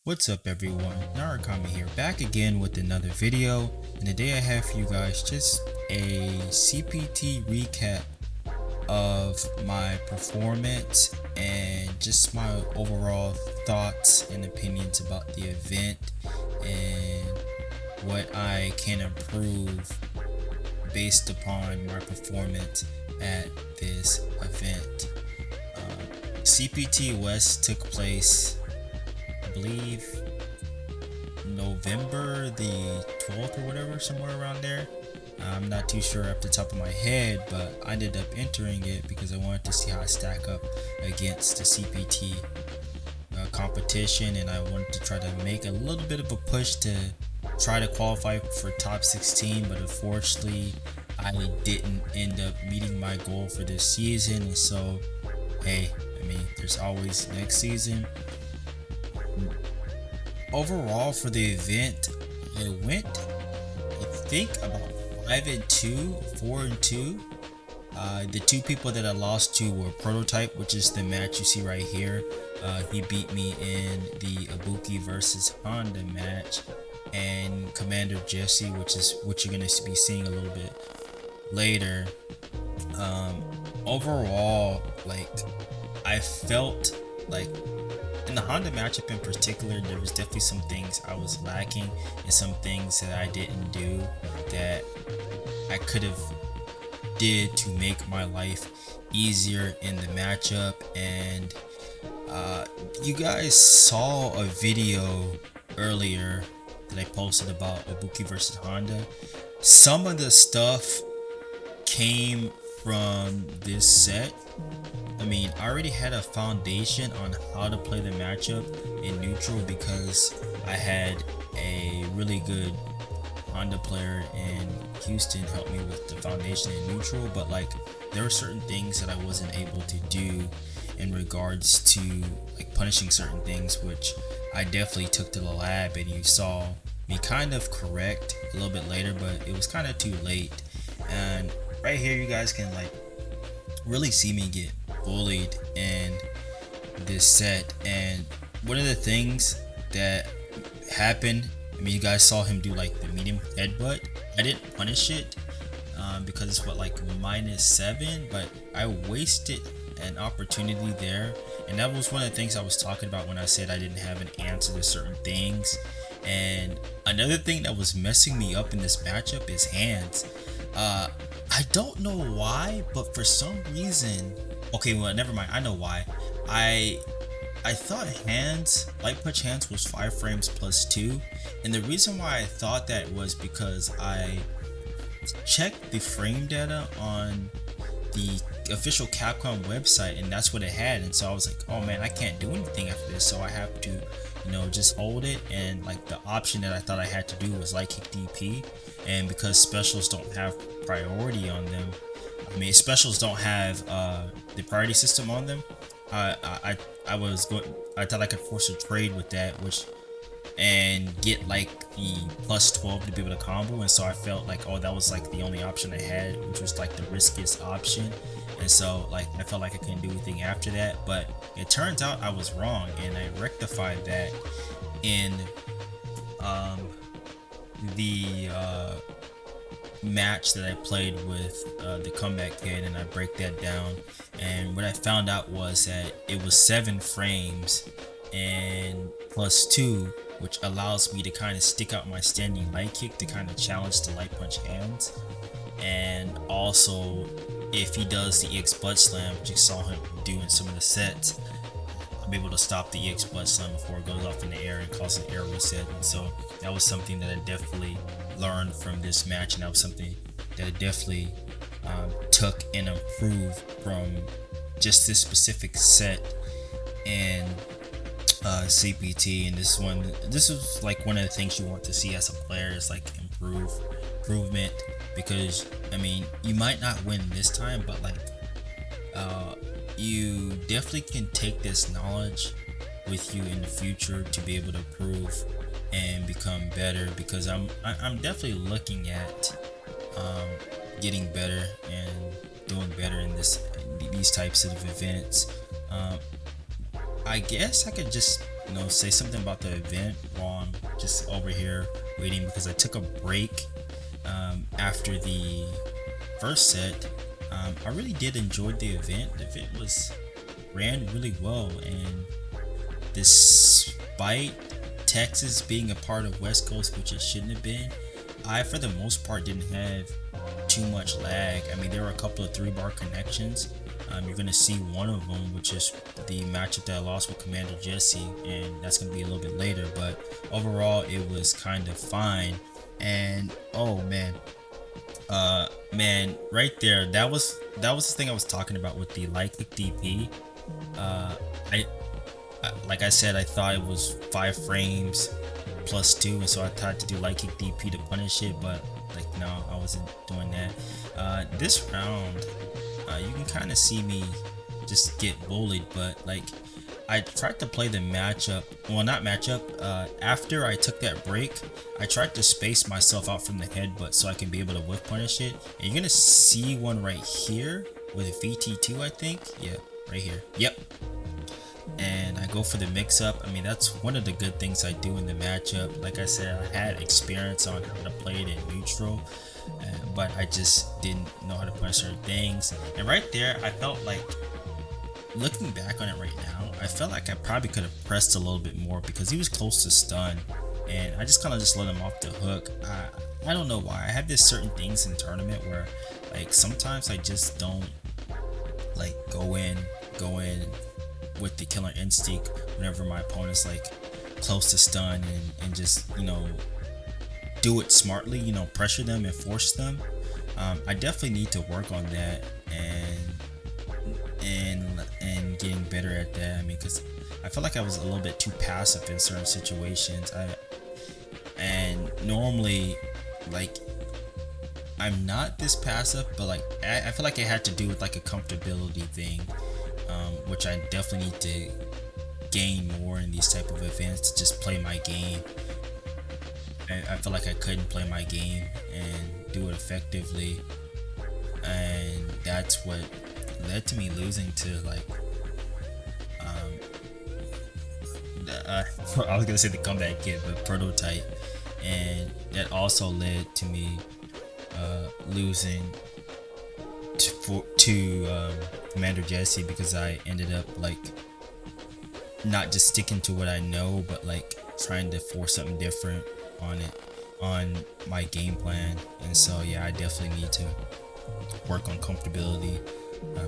What's up everyone, Narukami here, back again with another video, and today I have for you guys just a CPT recap of my performance and just my overall thoughts and opinions about the event and what I can improve based upon my performance at this event. CPT West took place, I believe, November the 12th or whatever, somewhere around there. I'm not too sure off the top of my head, but I ended up entering it because I wanted to see how I stack up against the CPT competition, and I wanted to try to make a little bit of a push to try to qualify for top 16, but unfortunately I didn't end up meeting my goal for this season. And so hey, I mean, there's always next season. Overall for the event, I went, I think, about 5-2, 4-2. The two people that I lost to were Prototype, which is the match you see right here. He beat me in the Ibuki versus Honda match, and Commander Jesse, which is what you're gonna be seeing a little bit later. Overall, like, I felt like in the Honda matchup in particular, there was definitely some things I was lacking and some things that I didn't do that I could have did to make my life easier in the matchup. And you guys saw a video earlier that I posted about Ibuki versus Honda. Some of the stuff came from this set. I mean, I already had a foundation on how to play the matchup in neutral because I had a really good Honda player in Houston help me with the foundation in neutral, but like there were certain things that I wasn't able to do in regards to like punishing certain things, which I definitely took to the lab, and you saw me kind of correct a little bit later, but it was kind of too late. And right here you guys can like really see me get bullied in this set. And one of the things that happened, I mean, you guys saw him do like the medium headbutt. I didn't punish it because it's what, like -7, but I wasted an opportunity there. And that was one of the things I was talking about when I said I didn't have an answer to certain things. And another thing that was messing me up in this matchup is hands. I don't know why, but for some reason, okay, well, never mind, I know why. I thought hands, light punch hands, was 5 frames plus 2, and the reason why I thought that was because I checked the frame data on the official Capcom website, and that's what it had. And so I was like, oh man, I can't do anything after this, so I have to, just hold it. And like the option that I thought I had to do was light kick DP, and because specials don't have priority on them, I mean, specials don't have the priority system on them, I thought I could force a trade with that, and get like the +12 to be able to combo. And so I felt like, oh, that was like the only option I had, which was like the riskiest option. And so like I felt like I couldn't do anything after that, but it turns out I was wrong, and I rectified that in the match that I played with the comeback kid, and I break that down. And what I found out was that it was 7 frames and +2, which allows me to kind of stick out my standing light kick to kind of challenge the light punch hands. And also, if he does the EX butt slam, which you saw him do in some of the sets, I'm able to stop the EX butt slam before it goes off in the air and cause an air reset. And so that was something that I definitely learned from this match, and that was something that I definitely took and improved from just this specific set in CPT. And this is like one of the things you want to see as a player, is like improvement, because I mean, you might not win this time, but like you definitely can take this knowledge with you in the future to be able to improve and become better, because I'm definitely looking at getting better and doing better in these types of events. I guess I could just say something about the event while I'm just over here waiting, because I took a break after the first set. I really did enjoy the event. The event was ran really well, and despite Texas being a part of West Coast, which it shouldn't have been, I for the most part didn't have too much lag. I mean, there were a couple of 3-bar connections. You're gonna see one of them, which is the matchup that I lost with Commander Jesse, and that's gonna be a little bit later. But overall, it was kind of fine. And oh man, right there, that was the thing I was talking about with the light click DP. I like I said, I thought it was 5 frames plus 2, and so I tried to do light kick DP to punish it, but like no, I wasn't doing that. This round, you can kind of see me just get bullied, but like I tried to play the matchup, well not matchup, after I took that break, I tried to space myself out from the headbutt so I can be able to whiff punish it, and you're gonna see one right here with a VT2, I think, yeah, right here, yep. And I go for the mix up. I mean, that's one of the good things I do in the matchup. Like I said, I had experience on how to play it in neutral, but I just didn't know how to punish certain things. And right there, I felt like, looking back on it right now, I felt like I probably could have pressed a little bit more because he was close to stun, and I just kind of just let him off the hook. I don't know why. I have this certain things in tournament where like sometimes I just don't like go in with the killer instinct whenever my opponent's like close to stun, and just, you know, do it smartly, you know, pressure them and force them. I definitely need to work on that and getting better at that. I mean, because I feel like I was a little bit too passive in certain situations. And normally, like, I'm not this passive, but like I feel like it had to do with like a comfortability thing, which I definitely need to gain more in these type of events, to just play my game. I feel like I couldn't play my game and do it effectively, and that's what led to me losing to like I was gonna say the comeback kid, but Prototype, and that also led to me losing to Commander Jesse, because I ended up like not just sticking to what I know, but like trying to force something different on my game plan. And so yeah, I definitely need to work on comfortability,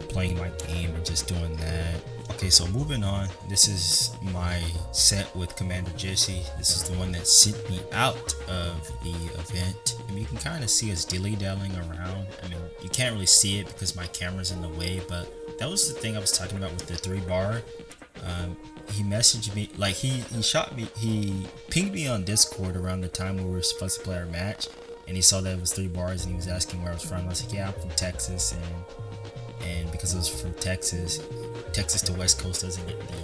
playing my game and just doing that. Okay, so moving on, this is my set with Commander Jesse. This is the one that sent me out of the event. I mean, you can kind of see us dilly-dallying around. I mean, you can't really see it because my camera's in the way, but that was the thing I was talking about with the 3-bar. He messaged me, like he shot me, he pinged me on Discord around the time we were supposed to play our match, and he saw that it was 3 bars, and he was asking where I was from. I was like, yeah, I'm from Texas, and because I was from Texas to West Coast doesn't get the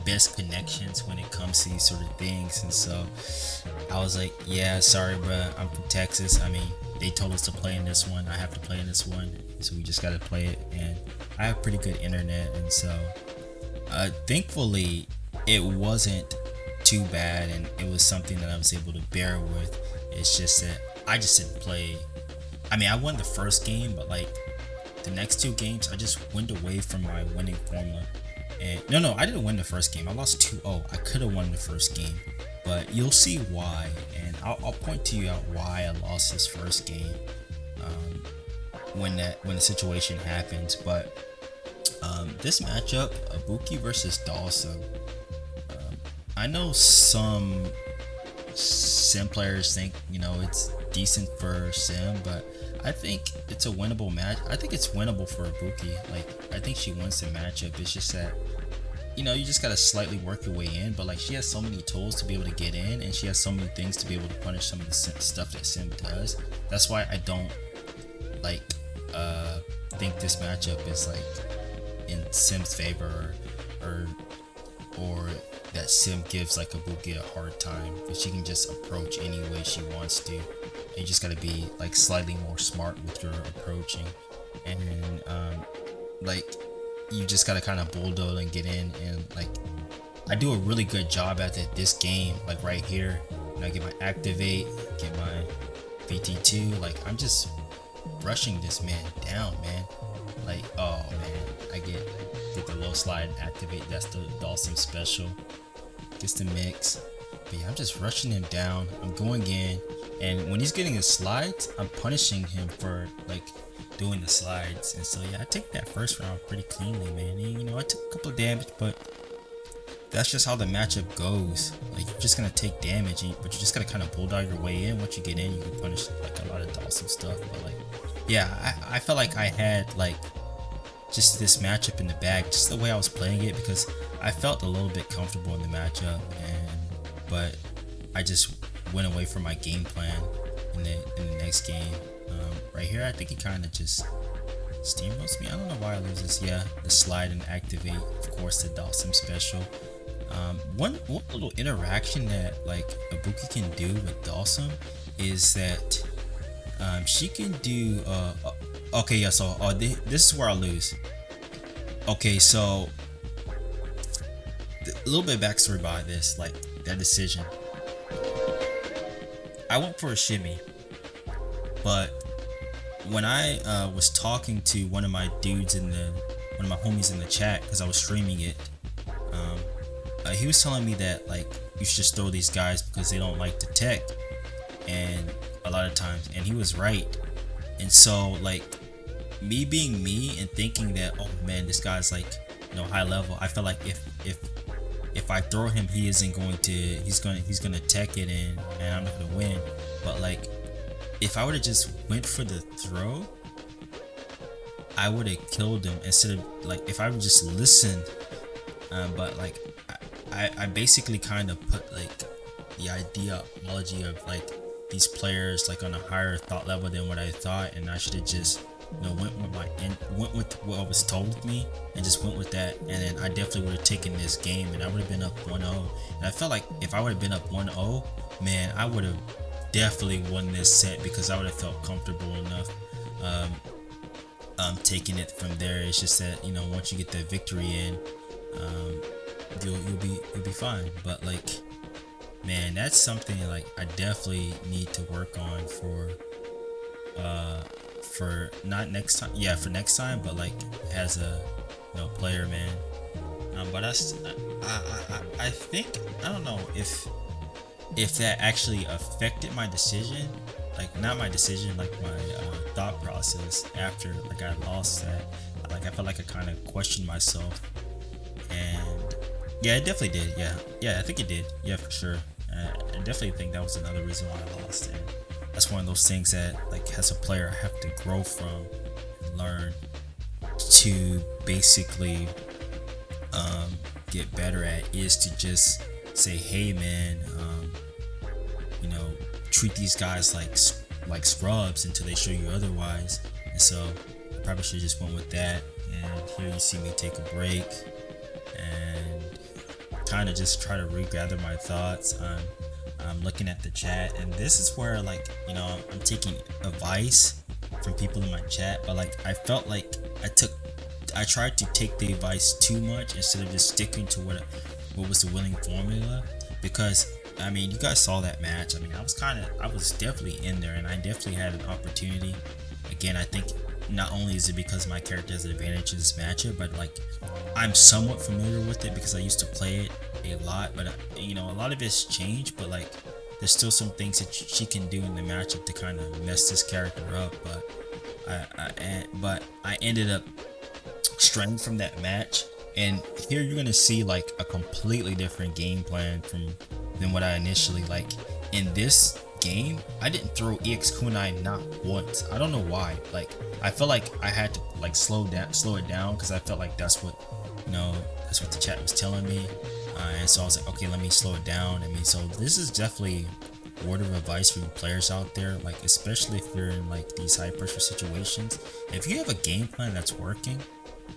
best connections when it comes to these sort of things. And so I was like, yeah, sorry bro, I'm from Texas. I mean, they told us to play in this one, I have to play in this one, so we just gotta play it. And I have pretty good internet, and so thankfully it wasn't too bad, and it was something that I was able to bear with. It's just that I just didn't play. I mean, I won the first game, but like the next 2 games I just went away from my winning formula. And no, I didn't win the first game. I lost 2-0. I could have won the first game, but you'll see why, and I'll point to you out why I lost this first game when the situation happens. But this matchup, Ibuki versus Dawson, I know some sim players think, you know, it's decent for sim, but I think it's a winnable match. I think it's winnable for Ibuki. Like, I think she wins the matchup. It's just that, you know, you just gotta slightly work your way in, but like she has so many tools to be able to get in, and she has so many things to be able to punish some of the stuff that sim does. That's why I don't like think this matchup is like in sim's favor, or that sim gives like Ibuki a hard time, but she can just approach any way she wants to. You just gotta be like slightly more smart with your approaching, and like you just gotta kind of bulldoze and get in and like I do a really good job at it this game. Like right here, I get my activate, get my VT2. Like I'm just rushing this man down, man. Like, oh man, I get the low slide and activate. That's the Dawson special. Gets the mix. But yeah, I'm just rushing him down. I'm going in, and when he's getting his slides, I'm punishing him for like doing the slides. And so yeah, I take that first round pretty cleanly, man. And, I took a couple of damage, but that's just how the matchup goes. Like you're just gonna take damage, but you just gotta kind of bulldog your way in. Once you get in, you can punish like a lot of Dawson stuff. But like, yeah, I felt like I had like just this matchup in the bag, just the way I was playing it, because I felt a little bit comfortable in the matchup, but I just went away from my game plan in the next game. Right here, I think he kind of just steamrolls me. I don't know why I lose this. Yeah, the slide and activate, of course, the Dawson special. One little interaction that like Ibuki can do with Dawson is that she can do okay, yeah, so this is where I lose. Okay, so a little bit of backstory behind this, like that decision. I went for a shimmy, but when I was talking to one of my dudes one of my homies in the chat, because I was streaming it, he was telling me that like you should just throw these guys because they don't like the tech, and a lot of times, and he was right. And so like me being me and thinking that, oh man, this guy's like high level, I feel like if I throw him, he's gonna tech it and I'm not gonna win. But like if I would have just went for the throw, I would have killed him instead of like if I would just listen. But like I basically kind of put like the ideology of like these players like on a higher thought level than what I thought, and I should have just went with what was told of me and just went with that, and then I definitely would have taken this game and I would have been up 1-0. And I felt like if I would have been up 1-0, man, I would have definitely won this set because I would have felt comfortable enough taking it from there. It's just that once you get that victory in, you'll be fine. But like, man, that's something like I definitely need to work on for not next time, yeah, for next time, but like as a player, man. But I think, I don't know if that actually affected my decision, like not my decision, like my thought process after like I lost that. Like I felt like I kind of questioned myself, and yeah, it definitely did. Yeah, I think it did. Yeah, for sure. I definitely think that was another reason why I lost, and that's one of those things that like as a player I have to grow from and learn to basically get better at, is to just say, hey man, treat these guys like scrubs until they show you otherwise. And so I probably should just went with that. And here you see me take a break and kind of just try to regather my thoughts. I'm looking at the chat, and this is where like I'm taking advice from people in my chat, but like I felt like I tried to take the advice too much instead of just sticking to what was the winning formula. Because I mean, you guys saw that match. I mean, I was definitely in there, and I definitely had an opportunity. Again, I think not only is it because my character has an advantage in this matchup, but like I'm somewhat familiar with it because I used to play it a lot. But a lot of it's changed, but like there's still some things that she can do in the matchup to kind of mess this character up. But I ended up straying from that match, and here you're gonna see like a completely different game plan than what I initially like. In this game, I didn't throw EX Kunai not once. I don't know why. Like I felt like I had to like slow it down because I felt like that's what the chat was telling me, and so I was like, okay, let me slow it down. I mean, so this is definitely a word of advice for you players out there, like especially if you're in like these high pressure situations. If you have a game plan that's working,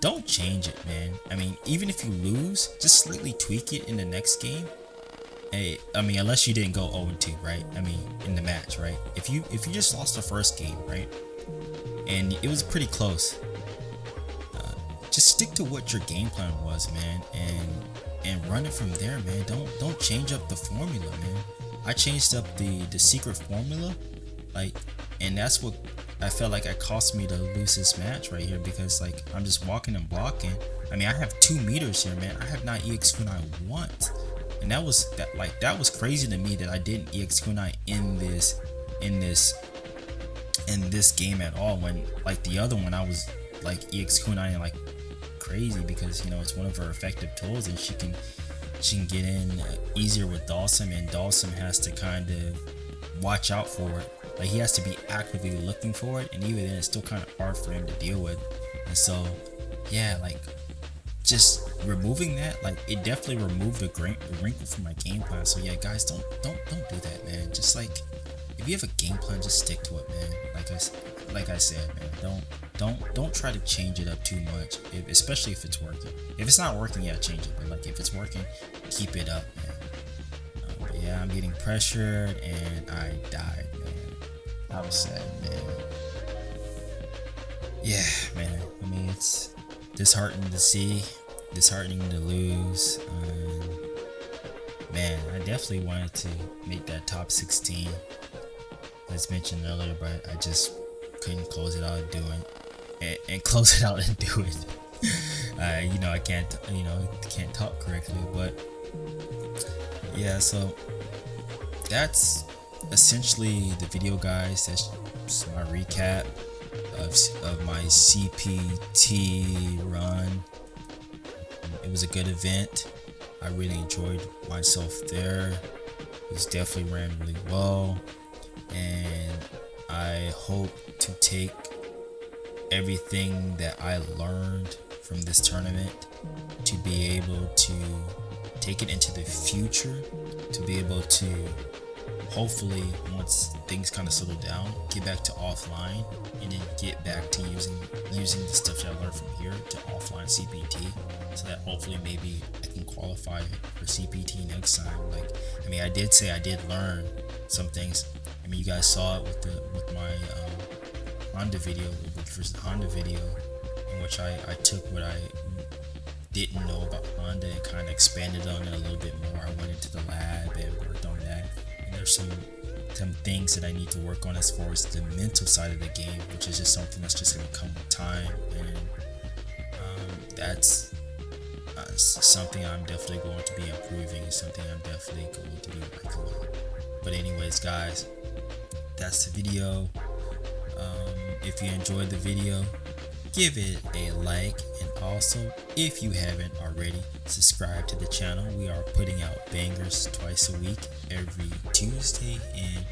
don't change it, man. I mean, even if you lose, just slightly tweak it in the next game. Hey, I mean, unless you didn't go 0-2, right? I mean, in the match, right? If you just lost the first game, right, and it was pretty close, just stick to what your game plan was, man, and run it from there, man. Don't change up the formula, man. I changed up the secret formula, like, and that's what I felt like it cost me to lose this match right here, because like I'm just walking and blocking. I mean, I have 2 meters here, man. I have not EX kunai once, and that was crazy to me that I didn't EX kunai in this game at all. When like the other one, I was like EX kunai like crazy, because you know it's one of her effective tools, and she can get in easier with Dawson, and Dawson has to kind of watch out for it. Like he has to be actively looking for it, and even then it's still kind of hard for him to deal with. And so yeah, like just removing that, like it definitely removed the wrinkle from my game plan. So yeah, guys, don't do that, man. Just like, if you have a game plan, just stick to it, man. Like I said, man, don't try to change it up too much, especially if it's working. If it's not working, yeah, change it. But like if it's working, keep it up, man. But yeah, I'm getting pressured and I died, man. I was sad, man. Yeah, man. I mean, it's disheartening to see, disheartening to lose. Man, I definitely wanted to make that top 16, as mentioned earlier, but I just couldn't close it out and do it, and close it out and do it. You know, I can't talk correctly, but yeah. So that's essentially the video, guys. That's my recap of my CPT run. It was a good event. I really enjoyed myself there. It was definitely ran really well, and I hope to take everything that I learned from this tournament to be able to take it into the future, to be able to hopefully, once things kind of settle down, get back to offline, and then get back to using the stuff that I learned from here to offline CPT, so that hopefully maybe I can qualify for CPT next time. Like, I mean, I did say I did learn some things. I mean, you guys saw it with my Honda video, versus Honda video, in which I took what I didn't know about Honda and kind of expanded on it a little bit more. I went into the lab and worked on that. And there's some things that I need to work on as far as the mental side of the game, which is just something that's just going to come with time. And that's something I'm definitely going to be improving, something I'm definitely going to be working on. But anyways, guys, that's the video. If you enjoyed the video, give it a like, and also, if you haven't already, subscribe to the channel. We are putting out bangers twice a week, every Tuesday and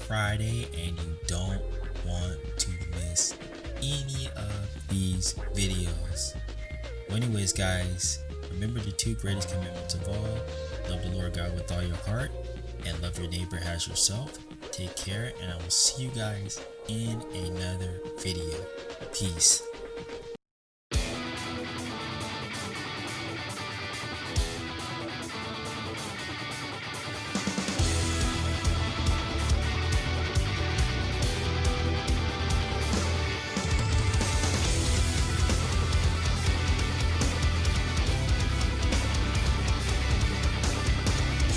Friday, and you don't want to miss any of these videos. Well, anyways, guys, remember the 2 greatest commandments of all: love the Lord God with all your heart, and love your neighbor as yourself. Take care, and I will see you guys in another video. Peace.